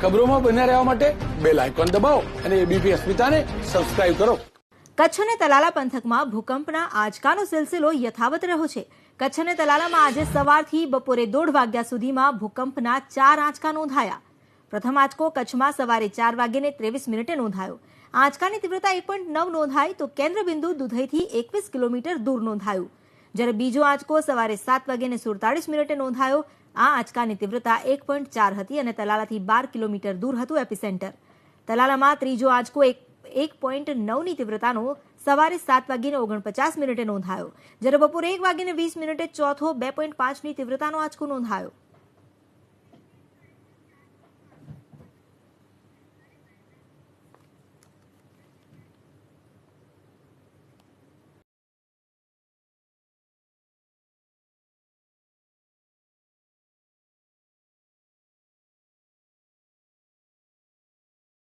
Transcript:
ખબરોમાં બન્યા રહેવા માટે બેલ આઇકોન દબાવો અને એબીપી અસ્મિતાને સબસ્ક્રાઇબ કરો. કચ્છ અને તલાલા પંથકમાં ભૂકંપના આંચકાનો સિલસિલો યથાવત રહ્યો છે. કચ્છ અને તલાલામાં આજે સવારથી બપોરે 1:30 વાગ્યા સુધીમાં ભૂકંપના 4 આંચકા નોંધાયા. પ્રથમ આંચકો કચ્છમાં સવારે 4:23 નોંધાયો. આંચકાની તીવ્રતા 1.9 નોંધાઈ તો કેન્દ્રબિંદુ દુધઈથી 21 કિલોમીટર દૂર નોંધાયું. જ્યારે બીજો આંચકો સવારે 7:47 નોંધાયો. આ આંચકાની તીવ્રતા 1.4 હતી અને તલાલાથી 12 કિલોમીટર દૂર હતું એપિસેન્ટર. તલાલામાં ત્રીજો આંચકો 1.9ની તીવ્રતાનો સવારે 7:49 નોંધાયો. જ્યારે બપોરે 1:20 ચોથો 2.5ની તીવ્રતાનો આંચકો નોંધાયો.